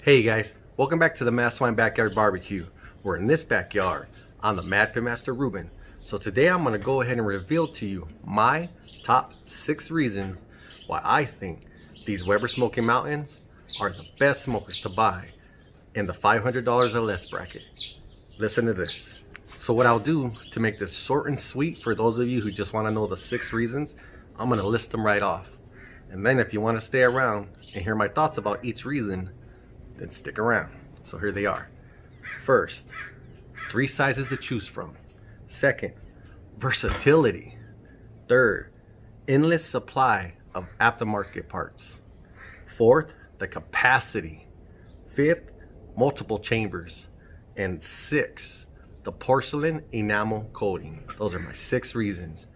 Hey guys, welcome back to the Swine Backyard Barbecue. We're in this backyard on the Mad Pit Master Ruben. So today I'm going to go ahead and reveal to you my top 6 reasons why I think these Weber Smokey Mountains are the best smokers to buy in the $500 or less bracket. Listen to this. So what I'll do to make this short and sweet for those of you who just want to know the 6 reasons, I'm going to list them right off. And then if you want to stay around and hear my thoughts about each reason, then stick around. So here they are. First, 3 sizes to choose from. Second, versatility. Third, endless supply of aftermarket parts. Fourth, the capacity. Fifth, multiple chambers. And 6, the porcelain enamel coating. Those are my 6 reasons.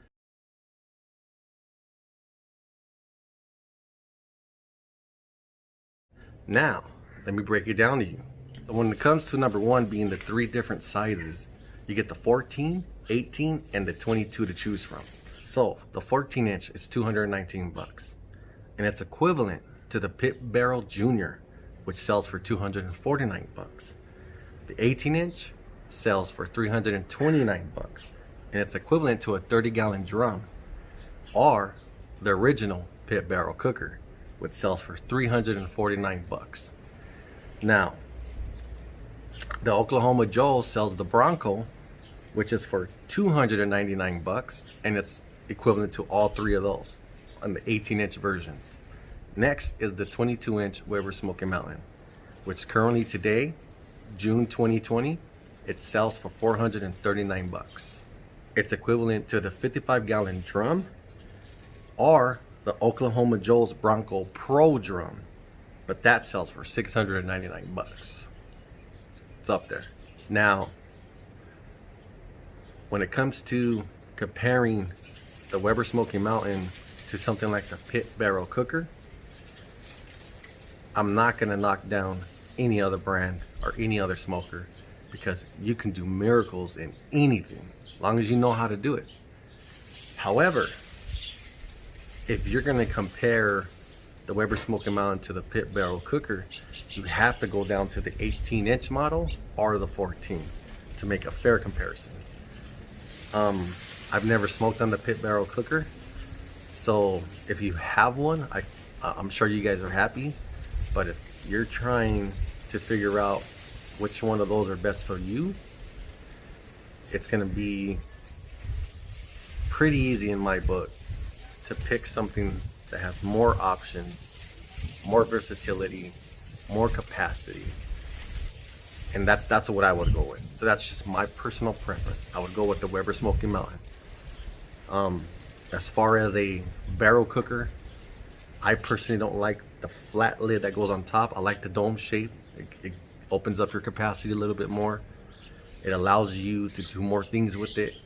Now, let me break it down to you. So when it comes to number 1 being the 3 different sizes, you get the 14, 18, and the 22 to choose from. So the 14 inch is $219, and it's equivalent to the Pit Barrel Junior, which sells for $249. The 18 inch sells for $329, and it's equivalent to a 30-gallon drum, or the original Pit Barrel Cooker, which sells for $349. Now, the Oklahoma Joe sells the Bronco, which is for $299, and it's equivalent to all 3 of those on the 18-inch versions. Next is the 22-inch Weber Smokey Mountain, which currently today, June 2020, it sells for $439. It's equivalent to the 55-gallon drum or the Oklahoma Joe's Bronco Pro drum, but that sells for $699. It's up there. Now, when it comes to comparing the Weber Smokey Mountain to something like the Pit Barrel Cooker, I'm not going to knock down any other brand or any other smoker, because you can do miracles in anything as long as you know how to do it. However, if you're going to compare the Weber Smokey Mountain to the Pit Barrel Cooker, you have to go down to the 18-inch model or the 14 to make a fair comparison. I've never smoked on the Pit Barrel Cooker, so if you have one, I'm sure you guys are happy. But if you're trying to figure out which one of those are best for you, it's going to be pretty easy in my book to pick something that has more options, more versatility, more capacity, and that's what I would go with. So that's just my personal preference. I would go with the Weber Smokey Mountain. As far as a barrel cooker, I personally don't like the flat lid that goes on top. I like the dome shape. It opens up your capacity a little bit more. It allows you to do more things with it,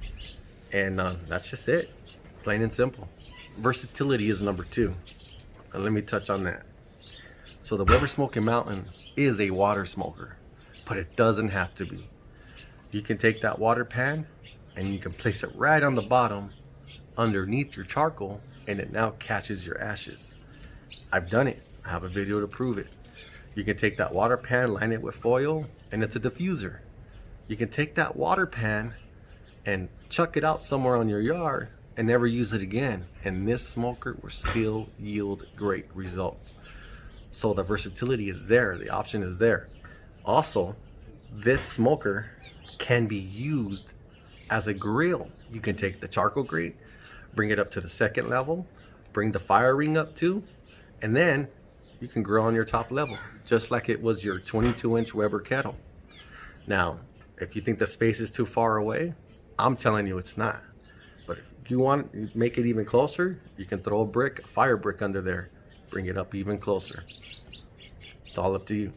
and that's just it, plain and simple. Versatility is number 2, and let me touch on that. So the Weber Smokey Mountain is a water smoker, but it doesn't have to be. You can take that water pan and you can place it right on the bottom underneath your charcoal, and it now catches your ashes. I've done it. I have a video to prove it. You can take that water pan, line it with foil, and it's a diffuser. You can take that water pan and chuck it out somewhere on your yard and never use it again, and this smoker will still yield great results. So the versatility is there, the option is there. Also, this smoker can be used as a grill. You can take the charcoal grate, bring it up to the 2nd level, bring the fire ring up too, and then you can grill on your top level, just like it was your 22-inch Weber kettle. Now, if you think the space is too far away, I'm telling you it's not. But if you want to make it even closer, you can throw a fire brick under there, bring it up even closer. It's all up to you.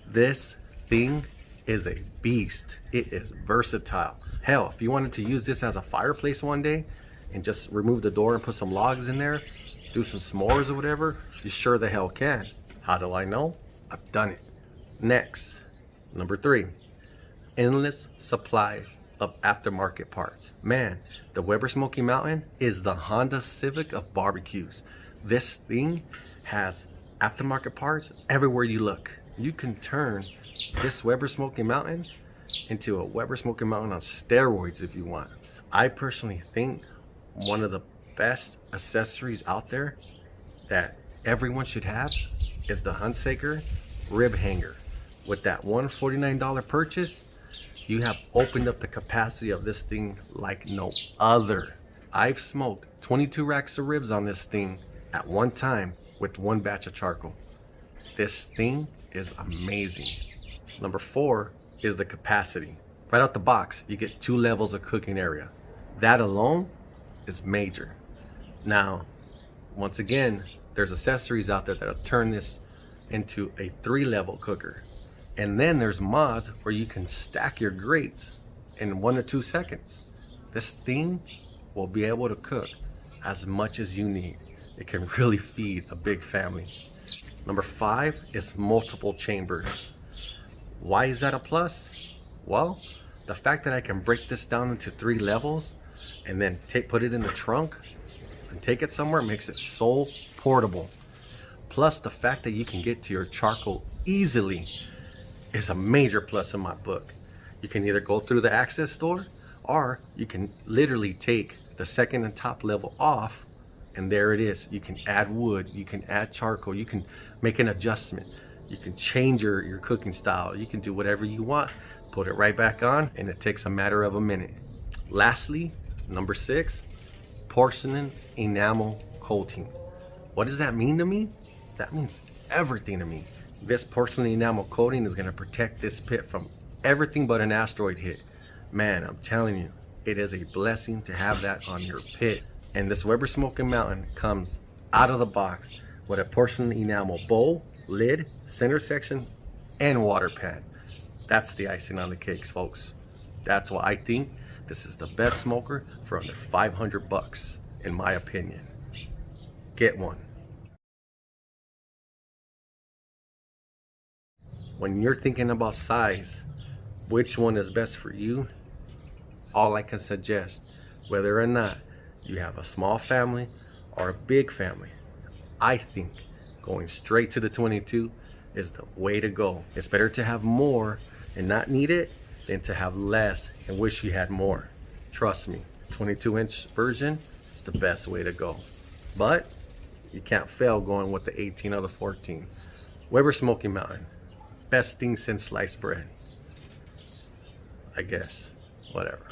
This thing is a beast. It is versatile. Hell, if you wanted to use this as a fireplace one day and just remove the door and put some logs in there, do some s'mores or whatever, you sure the hell can. How do I know? I've done it. Next, number 3, endless supply of aftermarket parts. Man, the Weber Smokey Mountain is the Honda Civic of barbecues. This thing has Aftermarket Parts, everywhere you look. You can turn this Weber Smokey Mountain into a Weber Smokey Mountain on steroids if you want. I personally think one of the best accessories out there that everyone should have is the Hunsaker Rib Hanger. With that $149 purchase, you have opened up the capacity of this thing like no other. I've smoked 22 racks of ribs on this thing at one time with one batch of charcoal. This thing is amazing. Number 4 is the capacity. Right out the box, you get 2 levels of cooking area. That alone is major. Now, once again, there's accessories out there that'll turn this into a 3-level cooker. And then there's mods where you can stack your grates in 1 or 2 seconds. This thing will be able to cook as much as you need. It can really feed a big family. Number 5 is multiple chambers. Why is that a plus? Well, the fact that I can break this down into 3 levels and then put it in the trunk and take it somewhere makes it so portable. Plus the fact that you can get to your charcoal easily is a major plus in my book. You can either go through the access store or you can literally take the second and top level off and there it is. You can add wood, you can add charcoal, you can make an adjustment, you can change your cooking style, you can do whatever you want, put it right back on, and it takes a matter of a minute. Lastly, number 6, porcelain enamel coating. What does that mean to me? That means everything to me. This porcelain enamel coating is going to protect this pit from everything but an asteroid hit. Man, I'm telling you, it is a blessing to have that on your pit. And this Weber Smokey Mountain comes out of the box with a porcelain enamel bowl, lid, center section, and water pan. That's the icing on the cakes, folks. That's why I think this is the best smoker for under 500 bucks, in my opinion. Get one. When you're thinking about size, which one is best for you? All I can suggest, whether or not you have a small family or a big family, I think going straight to the 22 is the way to go. It's better to have more and not need it than to have less and wish you had more. Trust me, 22-inch version is the best way to go. But you can't fail going with the 18 or the 14. Weber Smokey Mountain, best thing since sliced bread, I guess. Whatever.